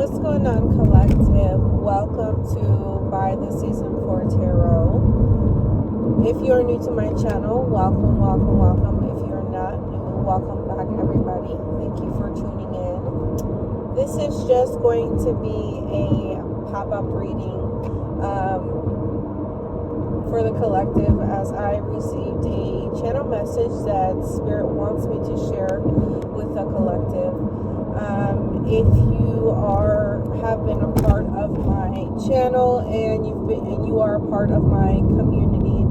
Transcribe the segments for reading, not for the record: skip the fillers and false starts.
What's going on, Collective? Welcome to By the Season 4 Tarot. If you're new to my channel, welcome. If you're not new, welcome back, everybody. Thank you for tuning in. This is just going to be a pop-up reading for the collective, as I received a channel message that Spirit wants me to share with the collective. If you have been a part of my channel and you are a part of my community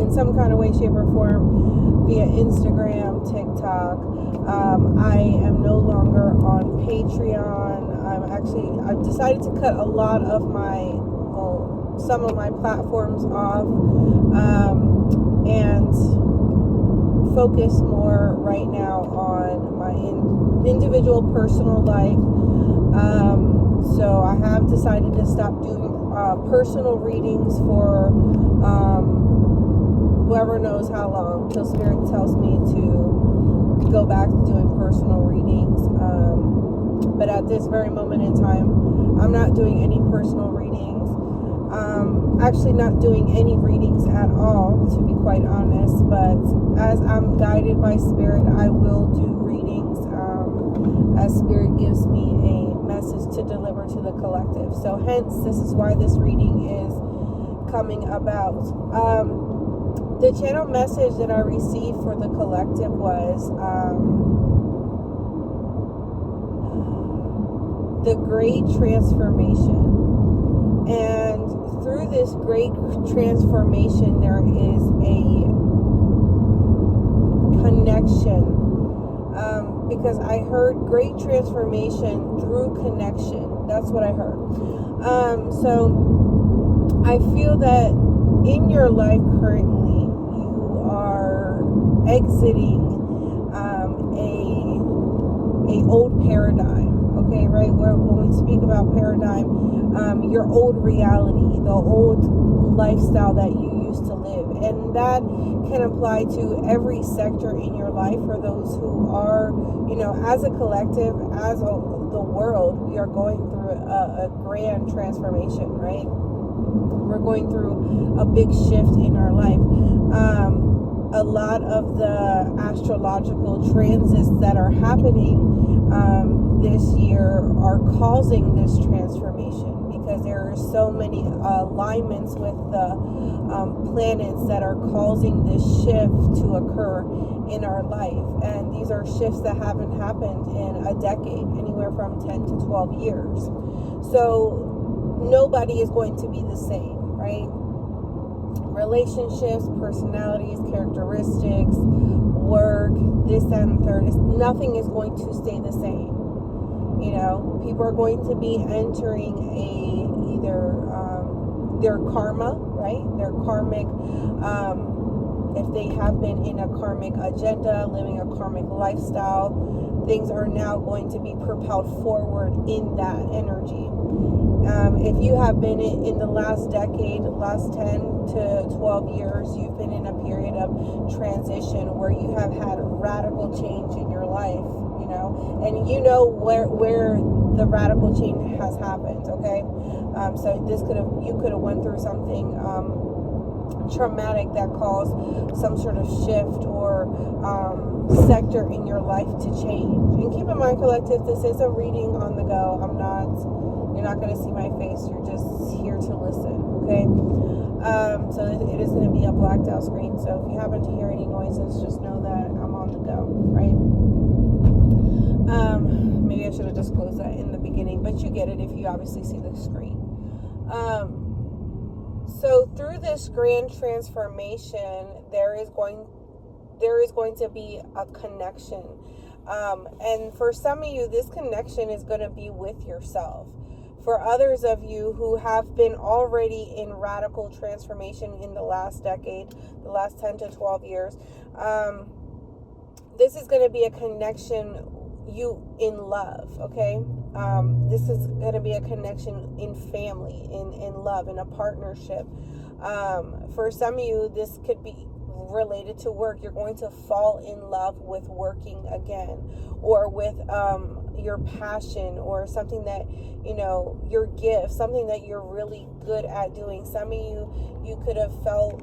in some kind of way, shape, or form via Instagram, TikTok, I am no longer on Patreon. I've decided to cut a lot of some of my platforms off, and focus more right now on my individual personal life. So I have decided to stop doing personal readings for whoever knows how long, till Spirit tells me to go back to doing personal readings. But at this very moment in time, I'm not doing any personal readings. Actually not doing any readings at all, to be quite honest. But as I'm guided by Spirit, I will do readings as Spirit gives me a message to deliver to the collective. So hence, this is why this reading is coming about. The channel message that I received for the collective was the Great Transformation. And through this great transformation, there is a connection. Because I heard great transformation through connection. That's what I heard. So I feel that in your life currently, you are exiting a old paradigm. Okay, right? When we speak about paradigm, your old reality, the old lifestyle that you used to live. And that can apply to every sector in your life for those who are, as a collective, as the world, we are going through a grand transformation, right? We're going through a big shift in our life. A lot of the astrological transits that are happening this year are causing this transformation, because there are so many alignments with the planets that are causing this shift to occur in our life. And these are shifts that haven't happened in a decade, anywhere from 10 to 12 years. So nobody is going to be the same, right? Relationships, personalities, characteristics, work, this, that, and third. Nothing is going to stay the same. People are going to be entering either their karma, right? Their karmic, if they have been in a karmic agenda, living a karmic lifestyle, things are now going to be propelled forward in that energy. If you have been in the last decade, last 10 to 12 years, you've been in a period of transition where you have had radical change in your life, and where the radical change has happened, okay? So you could have went through something traumatic that caused some sort of shift or sector in your life to change. And keep in mind, collective, this is a reading on the go. You're not going to see my face. You're just here to listen, okay? So it is going to be a blacked out screen. So if you happen to hear any noises, just know that I'm on the go, right? Maybe I should have just closed that in the beginning, but you get it if you obviously see the screen. So through this grand transformation, there is going to be a connection. And for some of you, this connection is going to be with yourself. For others of you who have been already in radical transformation in the last decade, the last 10 to 12 years, this is going to be a connection in love, okay? This is going to be a connection in family, in love, in a partnership. For some of you, this could be related to work. You're going to fall in love with working again, or with your passion or something that, your gift, something that you're really good at doing. Some of you could have felt,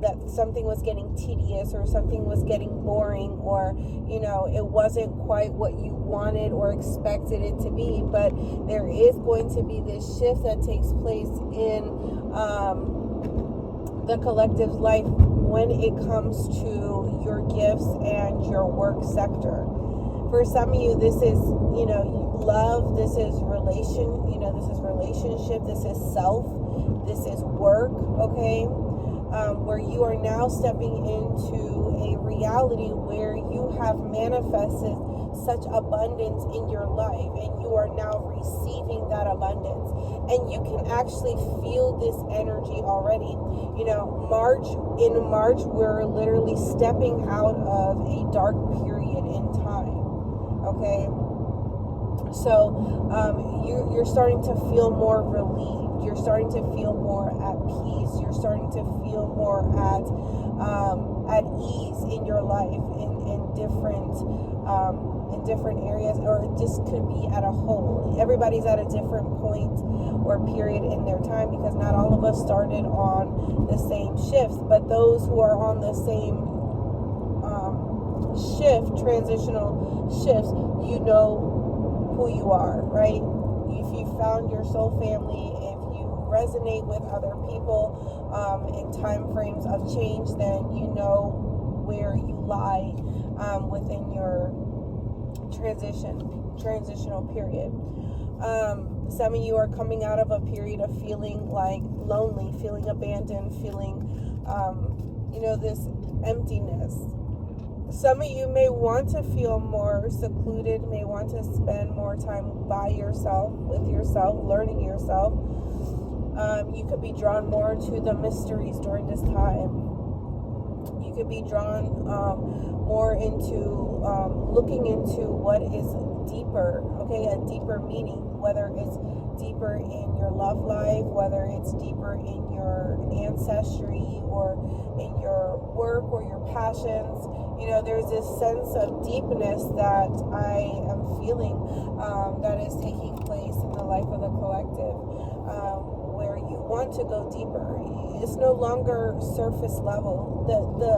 that something was getting tedious or something was getting boring, or, it wasn't quite what you wanted or expected it to be. But there is going to be this shift that takes place in the collective's life when it comes to your gifts and your work sector. For some of you, this is, love, this is this is relationship, this is self, this is work, okay? Where you are now stepping into a reality where you have manifested such abundance in your life, and you are now receiving that abundance. And you can actually feel this energy already. In March, we're literally stepping out of a dark period in time. Okay, so you're starting to feel more relieved. You're starting to feel more at peace. You're starting to feel more at ease in your life in different areas, or it just could be at a whole. Everybody's at a different point or period in their time, because not all of us started on the same shifts, but those who are on the same transitional shifts, you know who you are, right? If you found your soul family, if you resonate with other people in time frames of change, then you know where you lie within your transitional period. Some of you are coming out of a period of feeling like lonely, feeling abandoned, feeling this emptiness. Some of you may want to feel more secluded, may want to spend more time by yourself, with yourself, learning yourself. You could be drawn more to the mysteries during this time. You could be drawn more into looking into what is deeper, okay, a deeper meaning, whether it's deeper in your love life, whether it's deeper in your ancestry or in your work or your passions. There's this sense of deepness that I am feeling that is taking place in the life of the collective, where you want to go deeper. It's no longer surface level. The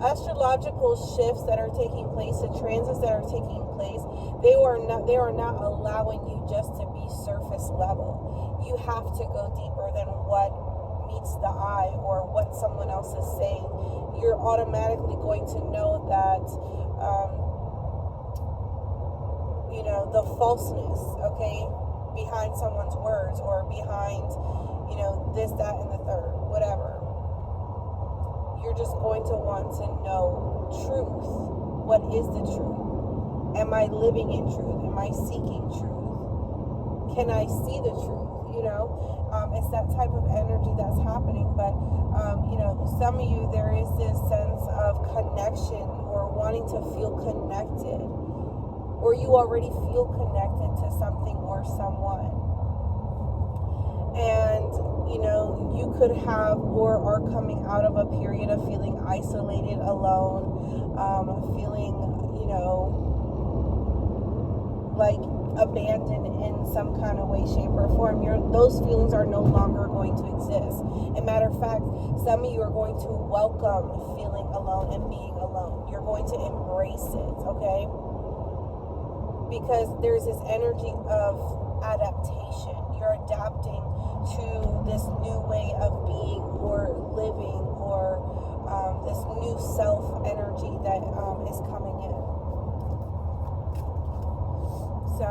astrological shifts that are taking place, the transits that are taking place, they are not allowing you just to be surface level. You have to go deeper than what meets the eye or what someone else is saying. You're automatically going to know that the falseness, okay, behind someone's words, or behind this, that, and the third, whatever. You're just going to want to know truth. What is the truth? Am I living in truth? Am I seeking truth? Can I see the truth? It's that type of energy that's happening. But some of you, there is this sense of connection, or wanting to feel connected, or you already feel connected to something or someone. And you could have or are coming out of a period of feeling isolated, alone, feeling like abandoned in some kind of way, shape, or form. Those feelings are no longer going to exist. As a matter of fact, some of you are going to welcome feeling alone and being alone. You're going to embrace it, okay? Because there's this energy of adaptation. You're adapting to this new way of being or living, or this new self energy that is coming in. So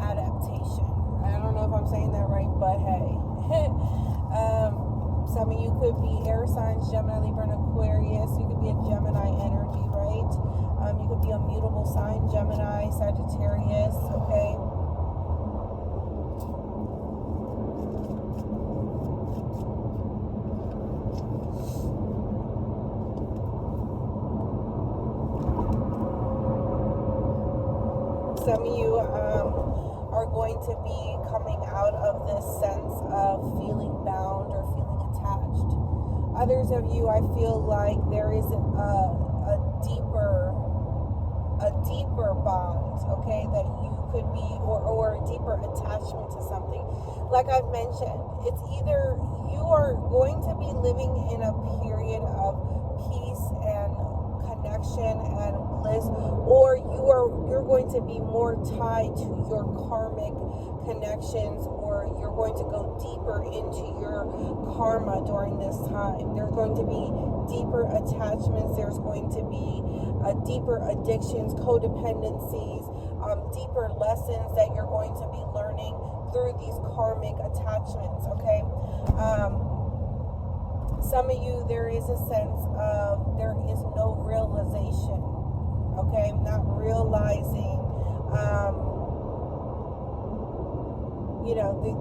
adaptation. I don't know if I'm saying that right, but hey. Some of you could be air signs, Gemini, Libra, and Aquarius. You could be a Gemini energy, right? You could be a mutable sign, Gemini, Sagittarius, okay? Some of you are going to be coming out of this sense of feeling bound or feeling attached. Others of you, I feel like there is a deeper a deeper bond, okay, that you could be, or a deeper attachment to something. Like I've mentioned, it's either you are going to be living in a period of peace and connection and bliss, or you're going to be more tied to your karmic connections, or you're going to go deeper into your karma during this time. There's going to be deeper attachments, there's going to be deeper addictions, codependencies, deeper lessons that you're going to be learning through these karmic attachments, okay? Some of you, there is a sense of there is no realization, okay? Not realizing,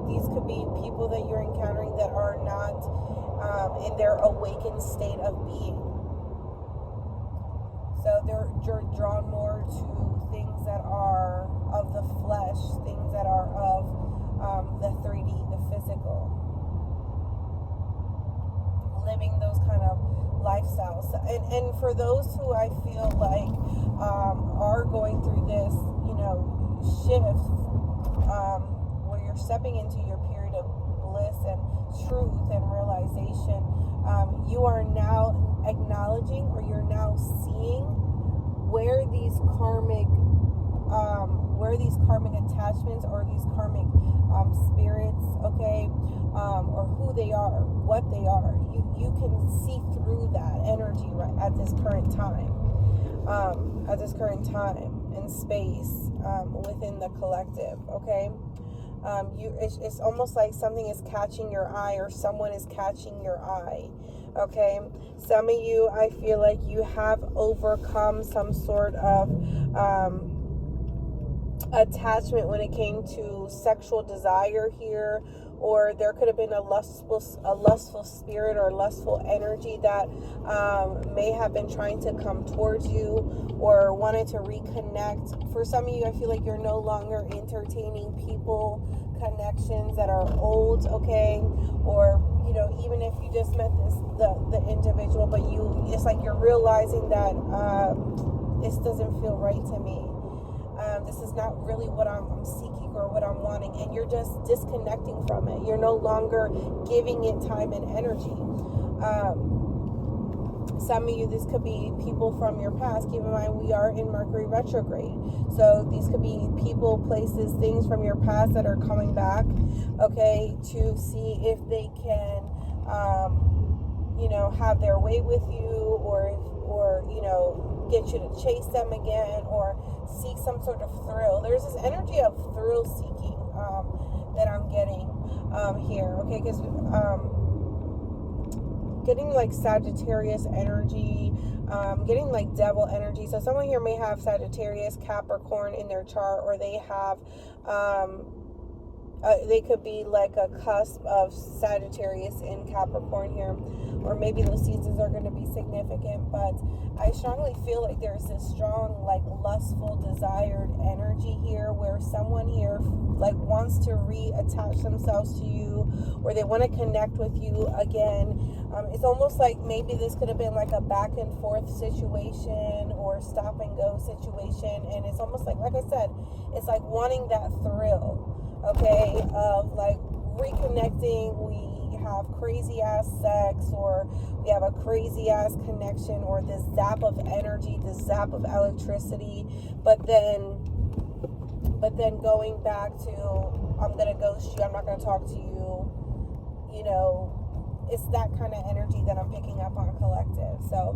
these could be people that you're encountering that are not in their awakened state of being. So you're drawn more to things that are of the flesh, things that are of the 3D, the physical. Living those kind of lifestyles. And for those who I feel like are going through this, shift, where you're stepping into your period of bliss and truth and realization, you are now acknowledging, or you're now seeing where these karmic attachments, or these karmic spirits, okay, or who they are, what they are. You can see through that energy right at this current time, and space within the collective, okay. It's almost like something is catching your eye, or someone is catching your eye, okay. Some of you, I feel like you have overcome some sort of attachment when it came to sexual desire here, or there could have been a lustful spirit or lustful energy that may have been trying to come towards you, or wanted to reconnect. For some of you, I feel like you're no longer entertaining people, connections that are old, okay, or even if you just met the individual, but it's like you're realizing that this doesn't feel right to me. This is not really what I'm seeking or what I'm wanting, and you're just disconnecting from it. You're no longer giving it time and energy. Some of you, this could be people from your past. Keep in mind, we are in Mercury retrograde. So these could be people, places, things from your past that are coming back, okay, to see if they can, have their way with you, or get you to chase them again, or seek some sort of thrill. There's this energy of thrill seeking that I'm getting here, okay, because getting like Sagittarius energy, getting like devil energy. So someone here may have Sagittarius, Capricorn in their chart, or they have they could be like a cusp of Sagittarius in Capricorn here, or maybe those seasons are going to be significant. But I strongly feel like there's this strong, like, lustful, desired energy here, where someone here like wants to reattach themselves to you, or they want to connect with you again. It's almost like maybe this could have been like a back and forth situation, or stop and go situation, and it's almost like I said, it's like wanting that thrill, okay, of like reconnecting. We have crazy ass sex, or we have a crazy ass connection, or this zap of energy, this zap of electricity, but then going back to, I'm gonna ghost you, I'm not gonna talk to you. It's that kind of energy that I'm picking up on collective. So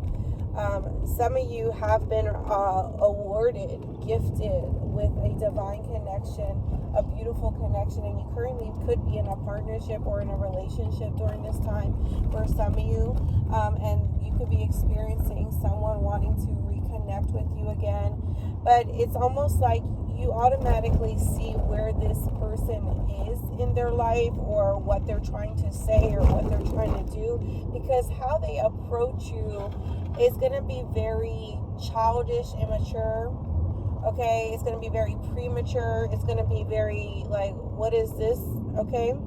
some of you have been awarded, gifted with a divine connection, a beautiful connection, and you currently could be in a partnership or in a relationship during this time for some of you, and you could be experiencing someone wanting to reconnect with you again. But it's almost like you automatically see where this person is in their life, or what they're trying to say, or what they're trying to do, because how they approach you is going to be very childish, immature, okay? It's going to be very premature. It's going to be very like, what is this, okay?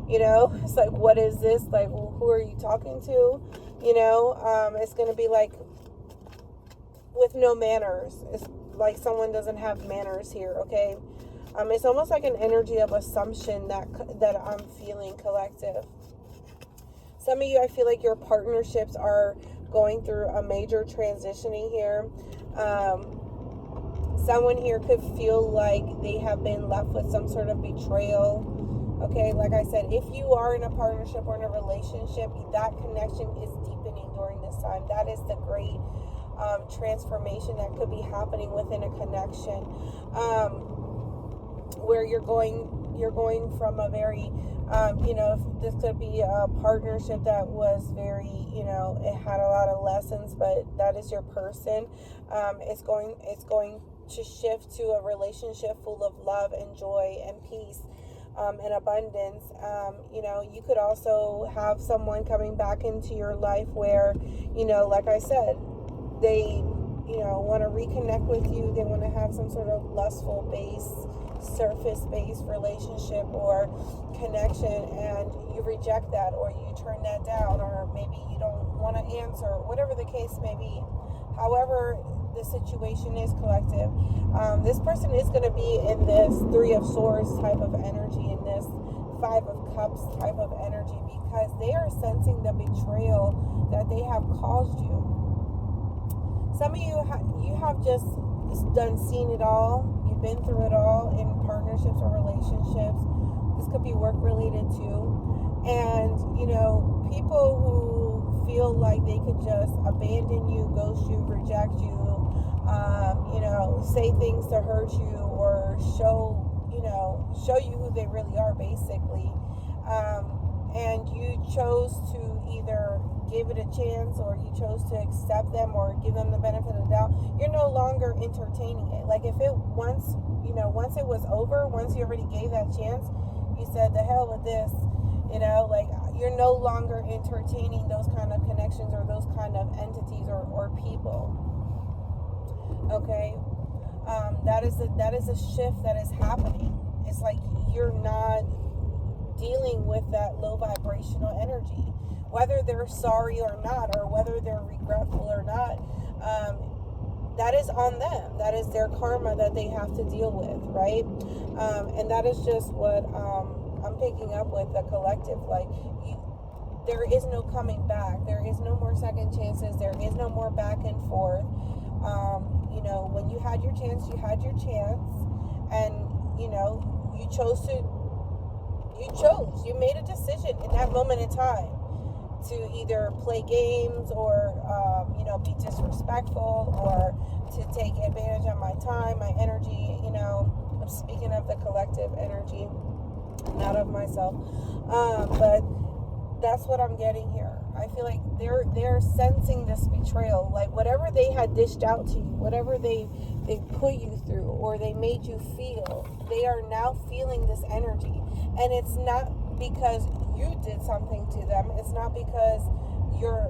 It's like, what is this? Like, who are you talking to? It's going to be like with no manners. It's like someone doesn't have manners here, okay? It's almost like an energy of assumption that I'm feeling, collective. Some of you, I feel like your partnerships are going through a major transitioning here. Someone here could feel like they have been left with some sort of betrayal. Okay, like I said, if you are in a partnership or in a relationship, that connection is deepening during this time. That is the great transformation that could be happening within a connection, where you're going from a very, this could be a partnership that was very, it had a lot of lessons, but that is your person. It's going to shift to a relationship full of love and joy and peace. And abundance. You could also have someone coming back into your life where, like I said, they, want to reconnect with you. They want to have some sort of lustful surface-based relationship or connection, and you reject that, or you turn that down, or maybe you don't want to answer, whatever the case may be. However the situation is, collective, this person is going to be in this Three of Swords type of energy, in this Five of Cups type of energy, because they are sensing the betrayal that they have caused you. Some of you, you have just seen it all. You've been through it all in partnerships or relationships. This could be work related too. And, people who feel like they could just abandon you, ghost you, reject you, say things to hurt you, or show you who they really are, basically. And you chose to either give it a chance, or you chose to accept them or give them the benefit of the doubt. You're no longer entertaining it. Like if it once it was over, once you already gave that chance, you said, the hell with this, you're no longer entertaining those kind of connections or those kind of entities or people. Okay? That is a shift that is happening. It's like you're not dealing with that low vibrational energy, whether they're sorry or not, or whether they're regretful or not. That is on them. That is their karma that they have to deal with, right? And that is just what I'm picking up with the collective. Like, there is no coming back. There is no more second chances. There is no more back and forth. When you had your chance, you had your chance, and you made a decision in that moment in time to either play games or be disrespectful, or to take advantage of my time, my energy. I'm speaking of the collective energy, not of myself, but that's what I'm getting here. I feel like they're sensing this betrayal, like whatever they had dished out to you, whatever they put you through, or they made you feel, they are now feeling this energy. And it's not because you did something to them. It's not because you're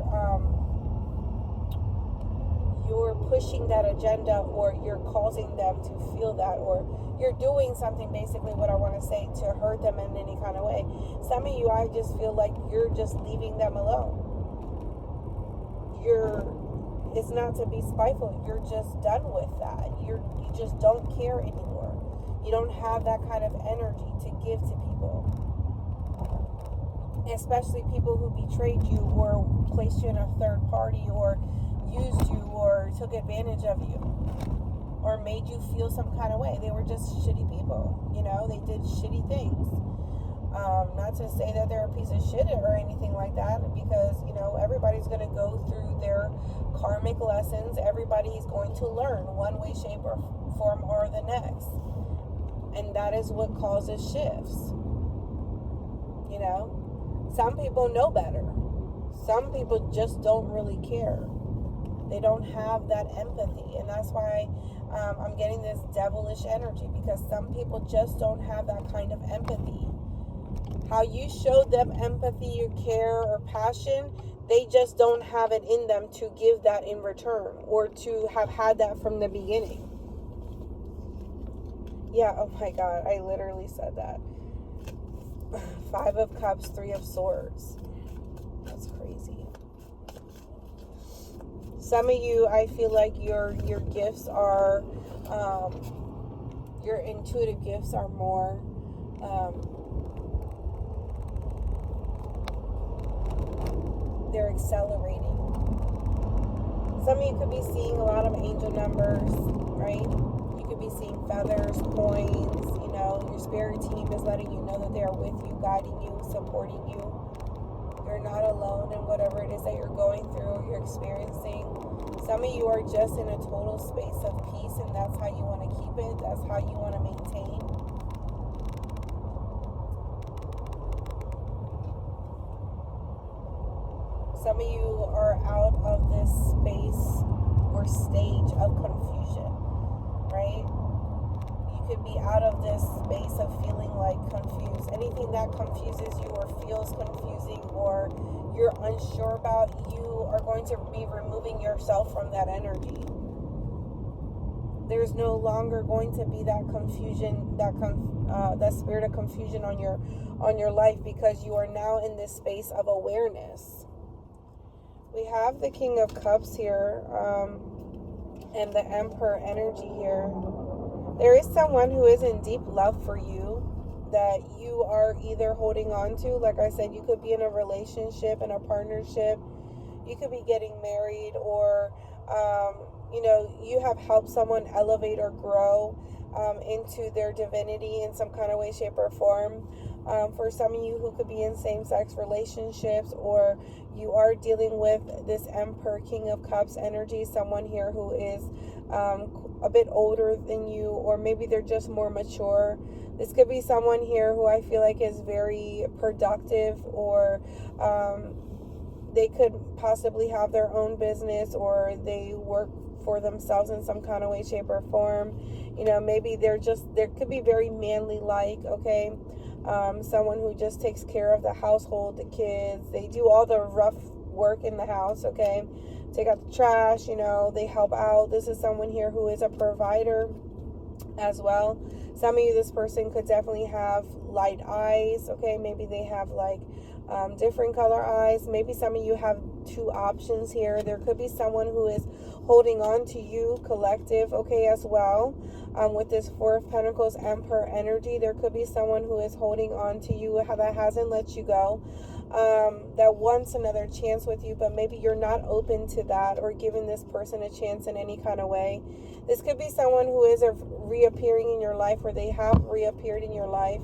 pushing that agenda, or you're causing them to feel that, or you're doing something, basically what I want to say, to hurt them in any kind of way. Some of you, I just feel like you're just leaving them alone. It's not to be spiteful. You're just done with that. You just don't care anymore. You don't have that kind of energy to give to people. Especially people who betrayed you, or placed you in a third party, or used you, or took advantage of you, or made you feel some kind of way. They were just shitty people. They did shitty things. Not to say that they're a piece of shit or anything like that, because everybody's going to go through their karmic lessons. Everybody's going to learn one way, shape, or form or the next, and that is what causes shifts. Some people know better. Some people just don't really care. They don't have that empathy, and that's why I'm getting this devilish energy, because some people just don't have that kind of empathy. How you showed them empathy or care or passion, they just don't have it in them to give that in return, or to have had that from the beginning. Yeah, oh my God, I literally said that. Five of Cups, Three of Swords. That's crazy. Some of you, I feel like your gifts are Your intuitive gifts are more they're accelerating. Some of you could be seeing a lot of angel numbers, right? You could be seeing feathers, coins, your spirit team is letting you know that they are with you, guiding you, supporting you. You're not alone in whatever it is that you're going through, you're experiencing. Some of you are just in a total space of peace, and that's how you want to keep it. That's how you want to maintain. Some of you are out of this space or stage of confusion, right? You could be out of this space of feeling like confused. Anything that confuses you or feels confusing or you're unsure about, you are going to be removing yourself from that energy. There's no longer going to be that confusion, that spirit of confusion on your life, because you are now in this space of awareness. We have the King of Cups here, and the Emperor energy here. There is someone who is in deep love for you that you are either holding on to. Like I said, you could be in a relationship, in a partnership. You could be getting married, or, you have helped someone elevate or grow into their divinity in some kind of way, shape, or form. For some of you who could be in same-sex relationships, or you are dealing with this Emperor, King of Cups energy, someone here who is a bit older than you, or maybe they're just more mature. This could be someone here who I feel like is very productive, or they could possibly have their own business, or they work for themselves in some kind of way, shape, or form. Maybe there could be very manly like, okay? Someone who just takes care of the household, the kids. They do all the rough work in the house, okay? Take out the trash, they help out. This is someone here who is a provider as well. Some of you, this person could definitely have light eyes, okay? Maybe they have different color eyes. Maybe some of you have two options here. There could be someone who is holding on to you, collective, okay, as well. With this Four of Pentacles Emperor energy, there could be someone who is holding on to you that hasn't let you go, that wants another chance with you, but maybe you're not open to that or giving this person a chance in any kind of way. This could be someone who is reappearing in your life, or they have reappeared in your life.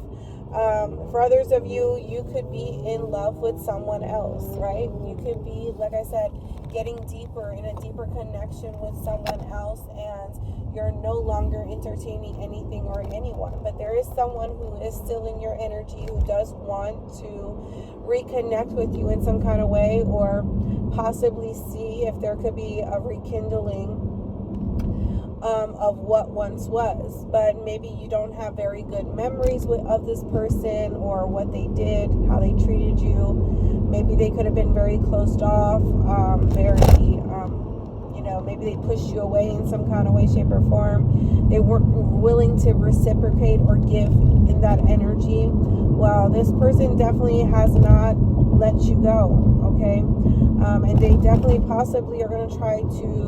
For others of you, you could be in love with someone else, right? You could be, like I said, getting deeper, in a deeper connection with someone else, and you're no longer entertaining anything or anyone. But there is someone who is still in your energy, who does want to reconnect with you in some kind of way, or possibly see if there could be a rekindling of what once was. But maybe you don't have very good memories of this person, or what they did, how they treated you. Maybe they could have been very closed off, maybe they pushed you away in some kind of way, shape, or form. They weren't willing to reciprocate or give in that energy. Well, this person definitely has not let you go, okay? And they definitely possibly are going to try to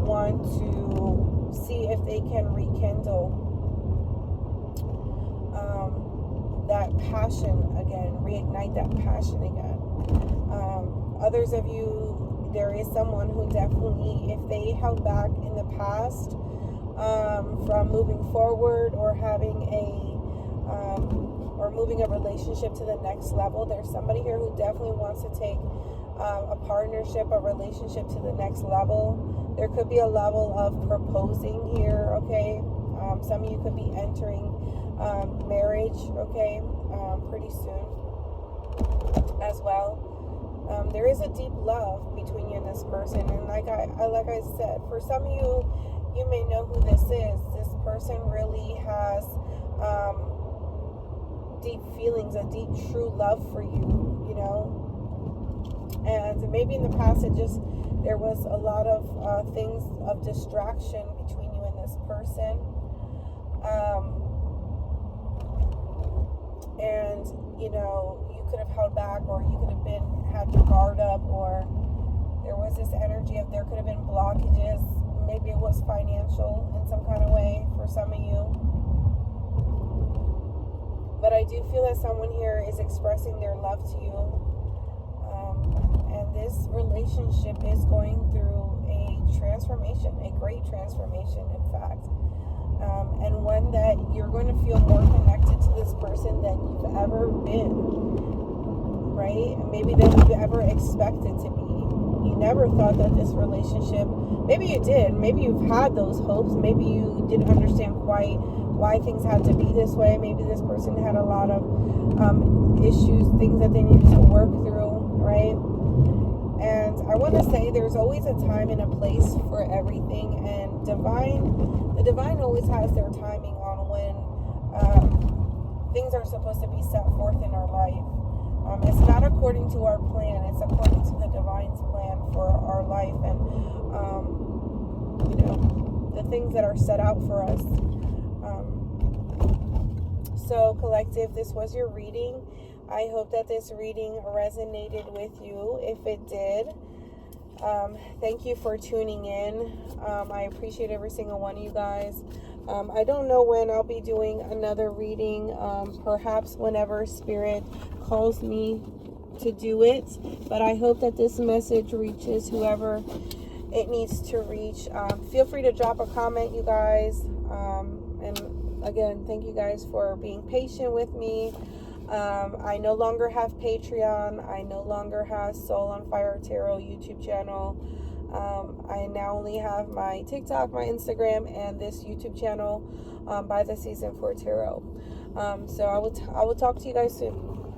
want to see if they can rekindle that passion again, reignite that passion again. Others of you, there is someone who definitely, if they held back in the past from moving forward, or having or moving a relationship to the next level, there's somebody here who definitely wants to take a partnership, a relationship to the next level. There could be a level of proposing here, okay? Some of you could be entering marriage, okay, pretty soon as well. There is a deep love between you and this person, and like I said, for some of you, you may know who this is. This person really has deep feelings, a deep true love for you, and maybe in the past there was a lot of things of distraction between you and this person, and you could have held back, or you could have had your guard up, or there was this energy of there could have been blockages, Maybe it was financial in some kind of way for some of you. But I do feel that someone here is expressing their love to you. And this relationship is going through a transformation, a great transformation, in fact. And one that you're going to feel more connected to this person than you've ever been, right? Maybe than you've ever expected to be. You never thought that this relationship, maybe you did, maybe you've had those hopes, maybe you didn't understand quite why things had to be this way. Maybe this person had a lot of issues, things that they needed to work through, right? And I want to say there's always a time and a place for everything, and the divine always has their timing on when things are supposed to be set forth in our life. It's not according to our plan, it's according to the divine's plan for our life, and the things that are set out for us. So collective, this was your reading. I hope that this reading resonated with you. If it did, thank you for tuning in. I appreciate every single one of you guys. I don't know when I'll be doing another reading, perhaps whenever Spirit calls me to do it, but I hope that this message reaches whoever it needs to reach. Feel free to drop a comment, you guys, and again, thank you guys for being patient with me. I no longer have Patreon. I no longer have Soul on Fire Tarot YouTube channel. I now only have my TikTok, my Instagram, and this YouTube channel by the Season 4 Tarot. So I will talk to you guys soon.